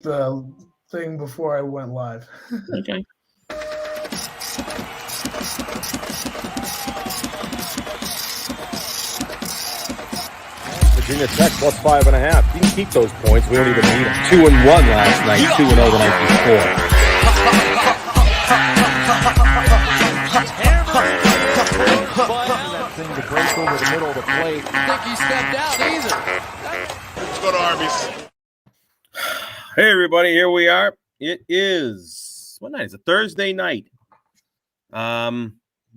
the thing before I went live. Okay. Virginia Tech plus 5.5. You can keep those points. We don't even need them. 2-1 last night. 2-0 the night before. That thing to break over the middle of the plate. I think he stepped out either. Let's go to Arby's. Hey, everybody, here we are. It is, what night is it? Thursday night.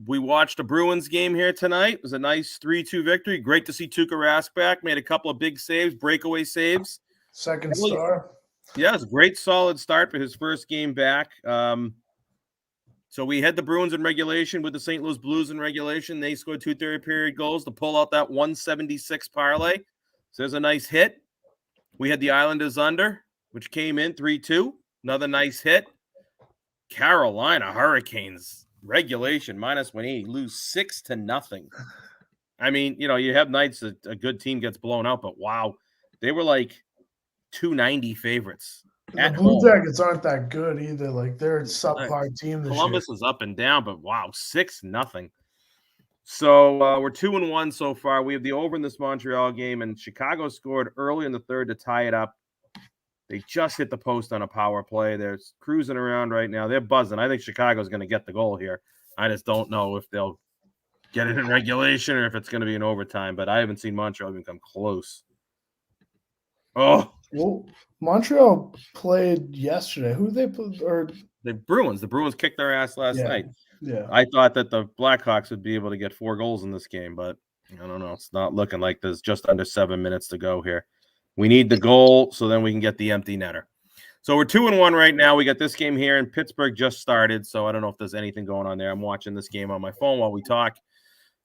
We watched a Bruins game here tonight. It was a nice 3-2 victory. Great to see Tuukka Rask back. Made a couple of big saves, breakaway saves. Second star. Yeah, it's a great, solid start for his first game back. So we had the Bruins in regulation with the St. Louis Blues in regulation. They scored 2 third-period goals to pull out that 176 parlay. So there's a nice hit. We had the Islanders under, which came in 3-2. Another nice hit. Carolina Hurricanes regulation -180, lose 6-0. I mean, you have nights that a good team gets blown out, but wow, they were like 290 favorites. The Blue Jackets aren't that good either. Like they're a subpar team this Columbus year. is up and down, but wow, 6-0. So we're 2-1 so far. We have the over in this Montreal game, and Chicago scored early in the third to tie it up. They just hit the post on a power play. They're cruising around right now. They're buzzing. I think Chicago's going to get the goal here. I just don't know if they'll get it in regulation or if it's going to be in overtime, but I haven't seen Montreal even come close. Oh. Well, Montreal played yesterday. Who did they play? Or the Bruins. The Bruins kicked their ass last night. Yeah. I thought that the Blackhawks would be able to get 4 goals in this game, but I don't know. It's not looking like there's just under 7 minutes to go here. We need the goal so then we can get the empty netter. So we're 2-1 right now. We got this game here, and Pittsburgh just started, so I don't know if there's anything going on there. I'm watching this game on my phone while we talk.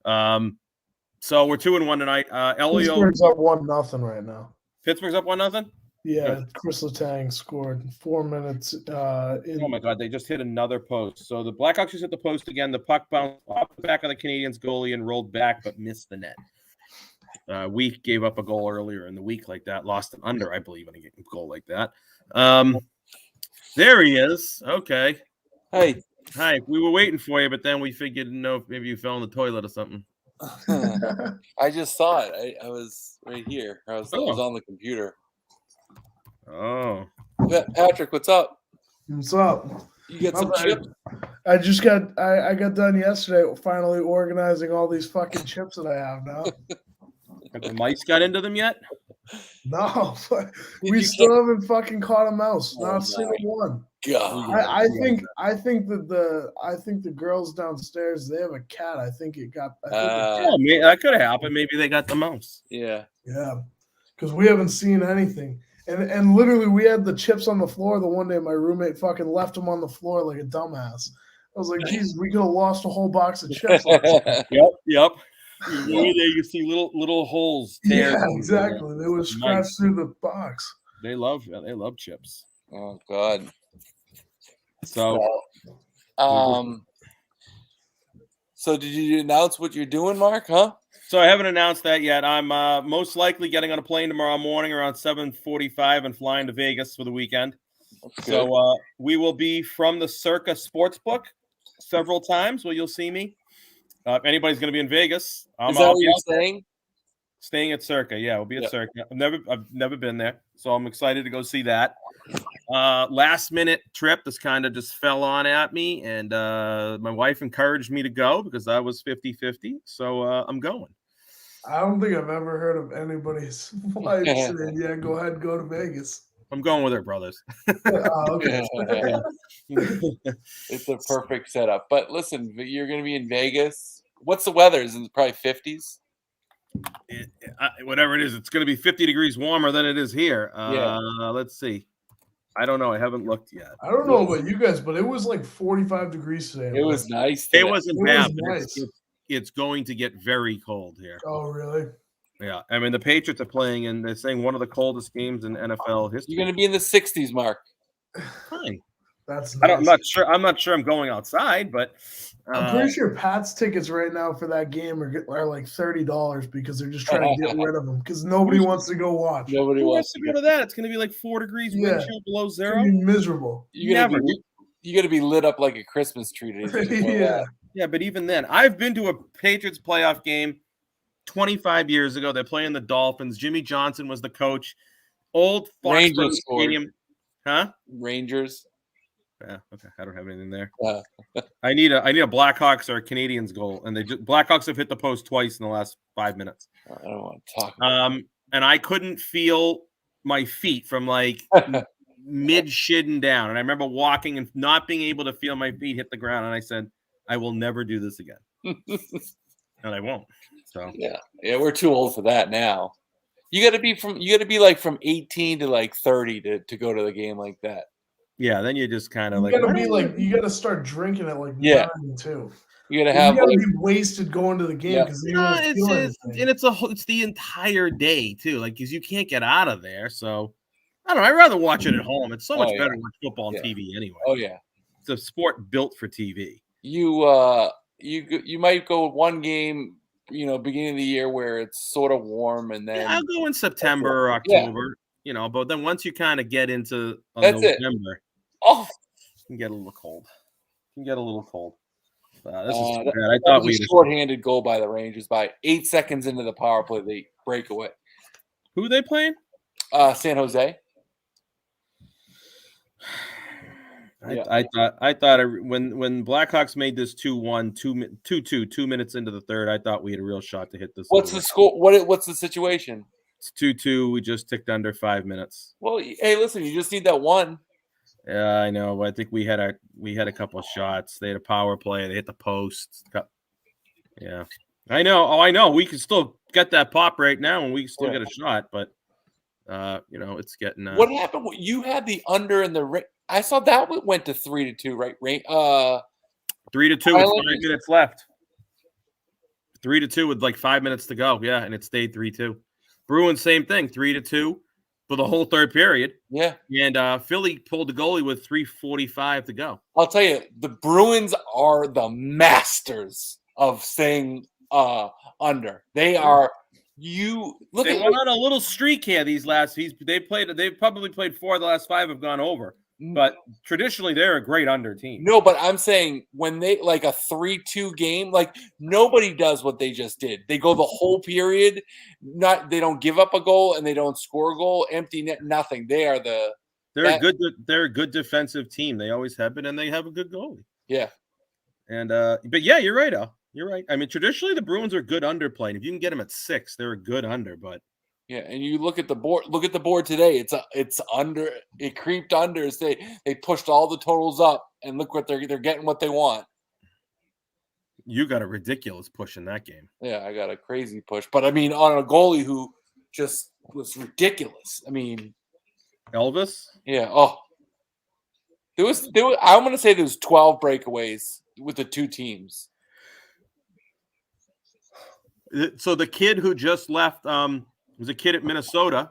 So we're 2-1 tonight. Elio, Pittsburgh's up 1-0 right now. Pittsburgh's up 1-0? Yeah, Good. Chris Letang scored 4 minutes. Oh my God, they just hit another post. So the Blackhawks just hit the post again. The puck bounced off the back of the Canadiens goalie and rolled back, but missed the net. We gave up a goal earlier in the week like that, lost an under, I believe, in a goal like that. There he is. Okay. Hey. Hi. We were waiting for you, but then we figured, if maybe you fell in the toilet or something. I just saw it. I was right here. I was on the computer. Oh. Patrick, what's up? What's up? You get some chips? I just got I got done yesterday finally organizing all these fucking chips that I have now. Have the mice got into them yet? No. We still haven't fucking caught a mouse. Not a single one. God. I think the girls downstairs, they have a cat. I think it got that could have happened. Maybe they got the mouse. Yeah. Yeah. Because we haven't seen anything. And literally, we had the chips on the floor the one day. My roommate fucking left them on the floor like a dumbass. I was like, "Jesus, we could have lost a whole box of chips." Yep. You see little holes. Yeah, exactly. They would scratch through the box. They love chips. Oh God. So did you announce what you're doing, Mark? Huh? So I haven't announced that yet. I'm most likely getting on a plane tomorrow morning around 7:45 and flying to Vegas for the weekend. So we will be from the Circa Sportsbook several times where you'll see me. If anybody's going to be in Vegas, is that where you're staying? Staying at Circa, yeah, we'll be at Circa. I've never been there, so I'm excited to go see that. Last minute trip, this kind of just fell on at me, and my wife encouraged me to go because I was 50-50, so I'm going. I don't think I've ever heard of anybody's wife saying, "Yeah, go ahead, go to Vegas." I'm going with her brothers. Okay. It's a perfect setup. But listen, you're going to be in Vegas. What's the weather? Is it probably 50s? Whatever it is, it's going to be 50 degrees warmer than it is here. Let's see. I don't know. I haven't looked yet. I don't know about you guys, but it was like 45 degrees today. It was nice today. It wasn't bad. Nice. It's going to get very cold here. Oh, really? Yeah. I mean, the Patriots are playing, and they're saying one of the coldest games in NFL history. You're going to be in the 60s, Mark. Fine. That's nice. I'm not sure I'm going outside, but I'm pretty sure Pat's tickets right now for that game are like $30 because they're just trying to get rid of them because nobody wants to go watch. Nobody who wants wants to go to that? It's going to be like 4 degrees wind chill below It's zero. gonna be miserable. You're gonna be lit up like a Christmas tree today. Yeah, but even then, I've been to a Patriots playoff game 25 years ago. They're playing the Dolphins. Jimmy Johnson was the coach. Old Foxborough Stadium. Huh? Rangers. Yeah, okay. I don't have anything there. Yeah. I need a Blackhawks or a Canadians goal, and Blackhawks have hit the post twice in the last 5 minutes. I don't want to talk about and I couldn't feel my feet from like mid shin and down. And I remember walking and not being able to feel my feet hit the ground. And I said, I will never do this again. And I won't. So yeah, we're too old for that now. You got to be like from 18 to like 30 to go to the game like that. Yeah, then you just kind of you gotta start drinking at like 9 too. You gotta be wasted going to the game because it's the entire day too, like because you can't get out of there. So I don't know. I'd rather watch it at home. It's so much better to watch football on TV anyway. Oh yeah, it's a sport built for TV. You might go one game, beginning of the year where it's sort of warm, and then I'll go in September or October. But then once you kind of get into November, it can get a little cold. This is bad. I thought we short-handed goal by the Rangers by 8 seconds into the power play. They break away. Who are they playing? San Jose. I thought when Blackhawks made this 2-1, 2-2, 2 minutes into the third, I thought we had a real shot to hit this. What's the score? What's the situation? It's 2-2. We just ticked under 5 minutes. Well, hey, listen, you just need that one. Yeah, I know. I think we had a couple of shots. They had a power play. They hit the post. Yeah, I know. Oh, I know. We can still get that pop right now, and we can still get a shot. But it's getting. What happened? You had the under in the. I saw that went to 3-2, right? 3-2 with 5 minutes left. 3-2 with like 5 minutes to go. Yeah, and it stayed 3-2. Bruins, same thing, 3-2 for the whole third period. Yeah. And Philly pulled the goalie with 3:45 to go. I'll tell you, the Bruins are the masters of staying under. They are. You look. They went on a little streak here. They've probably played 4 of the last 5 have gone over. But traditionally, they're a great under team. No, but I'm saying when they like a 3-2 game, like nobody does what they just did. They go the whole period. They don't give up a goal and they don't score a goal. Empty net, nothing. They're a good defensive team. They always have been, and they have a good goalie. Yeah. And but yeah, you're right, Al. You're right. I mean, traditionally the Bruins are good underplaying. If you can get them at 6, they're a good under. But yeah, and you look at the board. Look at the board today. It's under. It creeped under. They pushed all the totals up, and look what they're getting what they want. You got a ridiculous push in that game. Yeah, I got a crazy push, but I mean on a goalie who just was ridiculous. I mean, Elvis. Yeah. Oh, there was. I'm going to say there was 12 breakaways with the two teams. So the kid who just left was a kid at Minnesota.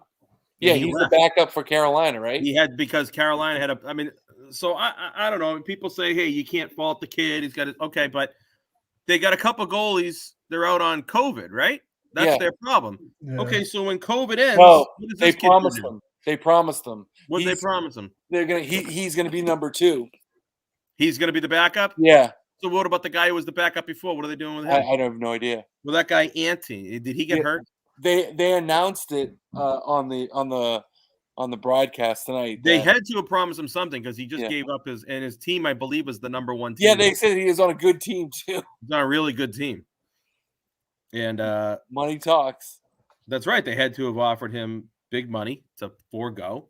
Yeah, he's the backup for Carolina, right? Because Carolina had I don't know. People say, hey, you can't fault the kid. He's got it. Okay, but they got a couple goalies. They're out on COVID, right? That's their problem. Yeah. Okay, so when COVID ends, they promised them. They promised them. What did they promise him? He's gonna be number 2. He's gonna be the backup? Yeah. So what about the guy who was the backup before? What are they doing with him? I have no idea. Well, that guy Ante, did he get hurt? They announced it on the broadcast tonight. They had to have promised him something because he just gave up his team, I believe, was the number 1 team. Yeah, they said he is on a good team too. He's on a really good team. And money talks. That's right. They had to have offered him big money to forego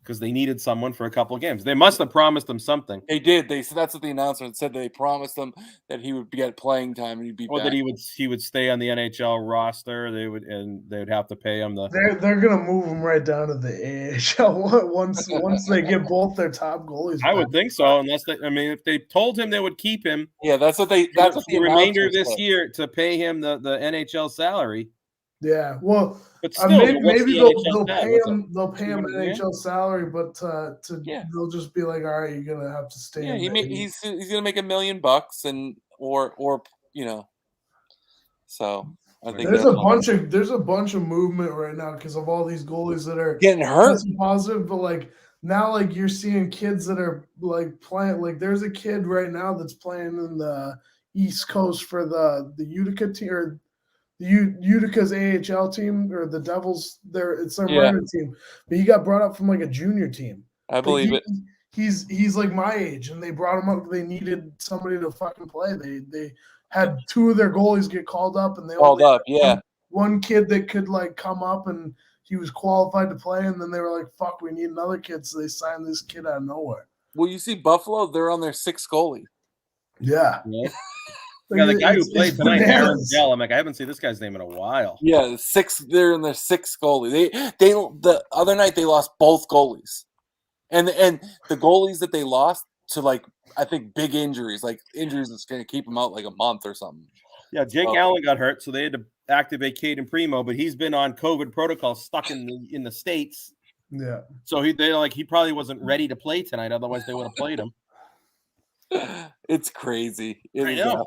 because they needed someone for a couple of games. They must have promised him something. They did. They said that's what the announcement said. They promised him that he would get playing time and he'd be back. That he would stay on the NHL roster. They would have to pay him They're gonna move him right down to the AHL once they get both their top goalies. I would think so, if they told him they would keep him. Yeah, that's what the remainder of this year to pay him the NHL salary. Yeah, well, But still, maybe, what's maybe the they'll NHL they'll stat? pay What's him they'll pay him an 200 grand? NHL salary, but Yeah. they'll just be like, all right, you're gonna have to stay. Yeah, in he's gonna make $1 million and or you know. So I think There's that's a bunch of movement right now because of all these goalies that are getting hurt. testing positive, but like now, like you're seeing kids that are like playing. Like there's a kid right now that's playing in the East Coast for the Utica team or the Utica's AHL team or the Devils. It's their Yeah. minor team, but he got brought up from like a junior team. I Like, believe it. He's like my age, and they brought him up. They needed somebody to fucking play. They had two of their goalies get called up, and they Called only up, yeah. one kid that could like come up and he was qualified to play, and then they were like, "Fuck, we need another kid," so they signed this kid out of nowhere. Well, you see Buffalo, they're on their 6th goalie. Yeah, Yeah. Like, Yeah, the guy who it's played tonight, Aaron bananas. Dell. I'm like, I haven't seen this guy's name in a while. Yeah, they're in their 6th goalie. They the other night they lost both goalies. And the goalies that they lost to, like, I think big injuries, like injuries that's going to keep them out like a month or something. Yeah, Jake Allen got hurt, so they had to activate Caden Primo, but he's been on COVID protocol, stuck in the States. Yeah. So he probably wasn't ready to play tonight. Otherwise, they would have played him. It's crazy. I know.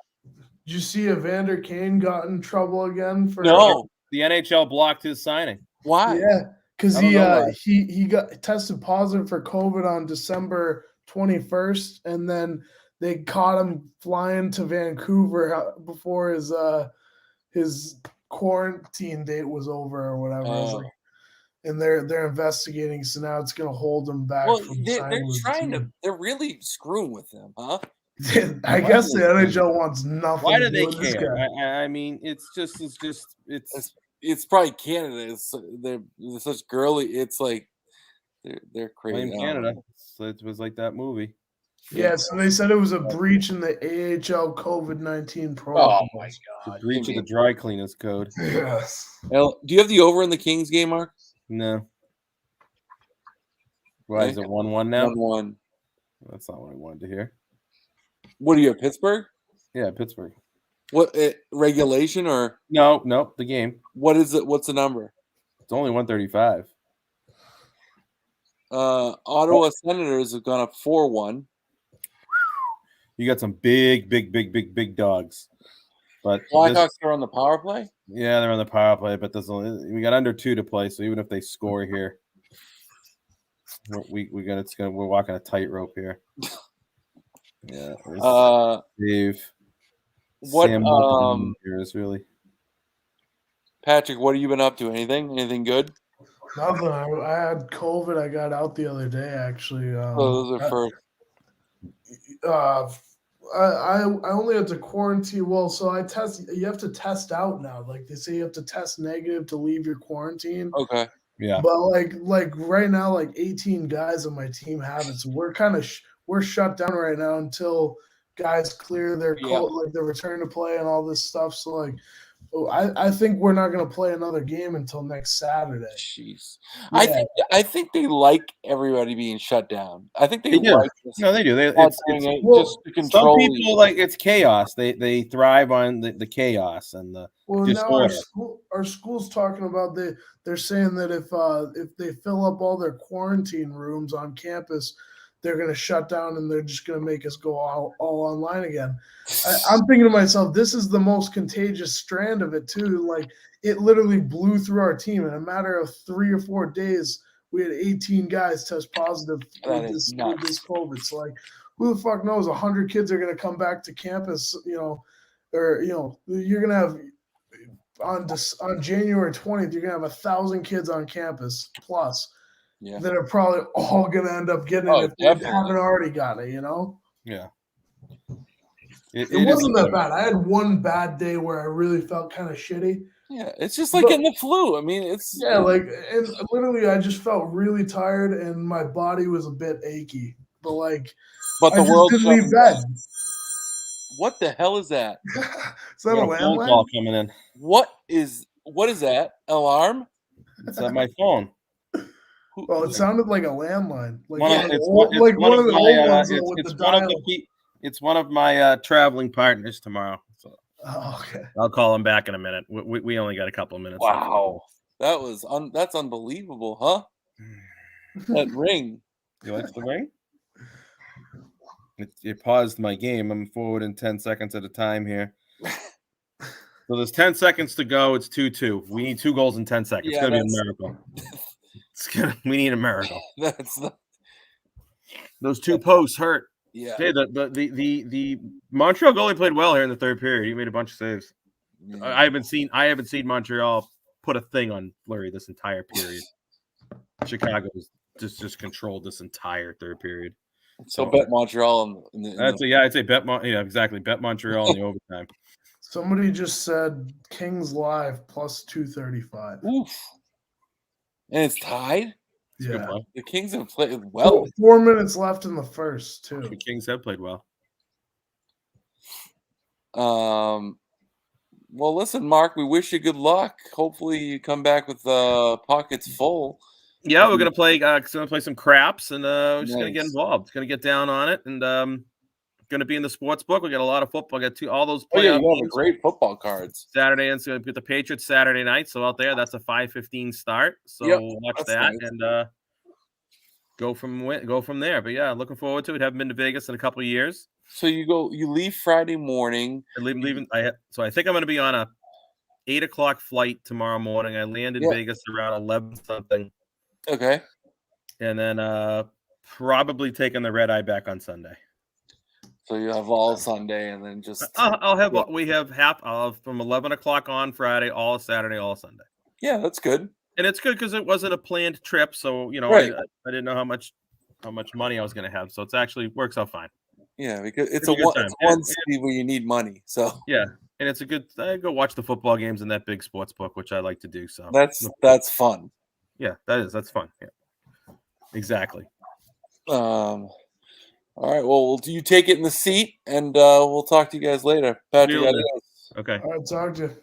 Did you see Evander Kane got in trouble again for No. The NHL blocked his signing. Why? Yeah, because I don't know why. he got tested positive for COVID on December 21st, and then they caught him flying to Vancouver before his quarantine date was over or whatever. It was like, and they're investigating, so now it's gonna hold him back. Well, from they're signing with the trying team. to. They're really screwing with them, huh? I guess the NHL wants nothing. Why to do they with this care? guy. I mean, it's It's probably Canada. They're such girly. It's like they're crazy. blame Canada. So it was like that movie. Yeah, so they said it was a breach in the AHL COVID-19 protocol. Oh my The god! breach of the dry cleaners code. Yes. Do you have the over in the Kings game, Mark? No. Why is it 1-1 now? 1-1. That's not what I wanted to hear. What do you have? Pittsburgh? Yeah, Pittsburgh. What regulation or No, the game. what is it? What's the number? It's only 135. Ottawa Senators have gone up 4-1. You got some big dogs. But Blackhawks are on the power play. yeah, they're on the power play, but we got under 2 to play, so even if they score here, we're walking a tightrope here. Yeah. Dave. What Sam Wilton here is really. Patrick, what have you been up to? Anything good? Nothing. I had COVID. I got out the other day, actually. Those are first. I only had to quarantine. Well, so I test. You have to test out now. Like they say, you have to test negative to leave your quarantine. Okay. Yeah. But like right now, like 18 guys on my team have it. So we're kind of we're shut down right now until guys clear their like their return to play and all this stuff. So like, I think we're not going to play another game until next Saturday. Jeez. Yeah. I think they like everybody being shut down. I think they do. like this. No, they do. Just to control. Some people like it's chaos. They thrive on the chaos and the disorder. Now our school's talking about they're saying that if they fill up all their quarantine rooms on campus, they're going to shut down and they're just going to make us go all online again. I'm thinking to myself, this is the most contagious strand of it too. Like it literally blew through our team in a matter of 3 or 4 days. We had 18 guys test positive with this COVID. So like, who the fuck knows? 100 kids are going to come back to campus, or you're going to have on January 20th, you're going to have 1,000 kids on campus plus. Yeah. That are probably all going to end up getting it if they haven't already got it, Yeah. It wasn't that bad. I had one bad day where I really felt kind of shitty. Yeah, it's just like getting the flu. I mean, it's and literally I just felt really tired and my body was a bit achy. But the world didn't leave bed. What the hell is that? Is that a phone landline? call coming in? What is that? Alarm? It's at my phone. Well, it sounded like a landline. It's one of my traveling partners tomorrow. So Oh, okay. I'll call him back in a minute. We only got a couple of minutes. left. Wow, that's unbelievable, huh? That ring. You like the ring? It paused my game. I'm forward in 10 seconds at a time here. So there's 10 seconds to go. It's 2-2. We need 2 goals in 10 seconds. Yeah, It's gonna be a miracle. We need a miracle. That's the Those 2 posts hurt. yeah. Hey, the Montreal goalie played well here in the third period. He made a bunch of saves. Yeah. I haven't seen Montreal put a thing on Fleury this entire period. Chicago just controlled this entire third period. So bet Montreal I'd say bet exactly. Bet Montreal in the overtime. Somebody just said Kings Live plus 235. Oof. And it's tied. It's a good Yeah. play. The Kings have played well. 4 minutes left in the first, too. The Kings have played well. Well, listen, Mark, we wish you good luck. Hopefully, you come back with pockets full. Yeah, we're gonna play. Play some craps, and we're just gonna get Nice. involved. Gonna get down on it, and gonna be in the sports book. We got a lot of football. We got all those Oh yeah, playoff you have games great football cards. Saturday, and so we get the Patriots Saturday night. So out there, that's a 5:15 start. So Yep, we'll watch that's that nice. and go from there. But yeah, looking forward to it. Haven't been to Vegas in a couple of years. So you leave Friday morning. Leaving. So I think I'm gonna be on a 8 o'clock flight tomorrow morning. I land in Vegas around 11 something. Okay. And then probably taking the red eye back on Sunday. So you have all Sunday, and then just I'll have I'll have from 11 o'clock on Friday, all Saturday, all Sunday. Yeah, that's good. And it's good because it wasn't a planned trip, so Right. I didn't know how much money I was going to have, so it's actually works out fine. Yeah, because it's Pretty good time. one city where you need money. So Yeah, and it's a good. I go watch the football games in that big sports book, which I like to do. So that's fun. yeah, that's fun. Yeah, exactly. All right. Well, you take it in the seat, and we'll talk to you guys later. Patrick, See you later. adios. Okay. All right, talk to you.